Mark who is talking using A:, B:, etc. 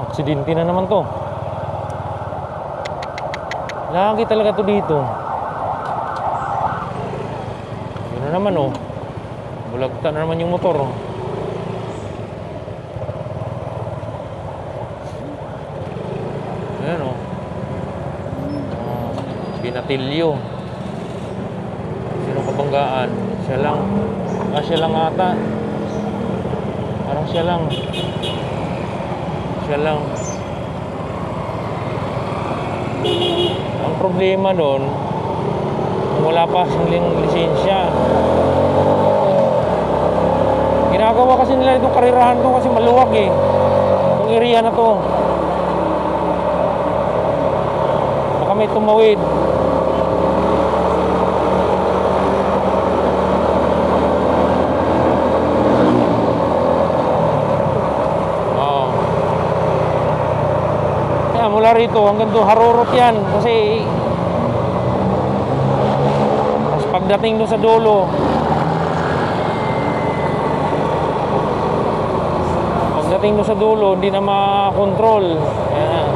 A: Aksidente na naman to. Lagi talaga to dito. Yun na naman oh. Bulagta na naman yung motor oh. Ayan oh. Binatilyo. Sinong kabanggaan? Siya lang. Siya lang ata. Parang siya lang. Siya lang. Ang problema doon, wala pa silang lisensya. Ginagawa kasi nila itong karirahan to kasi maluwag eh. Itong area na to. Baka may tumawid. Mula rito hanggang doon harurot yan kasi pagdating doon sa dulo hindi na makontrol. Ayan.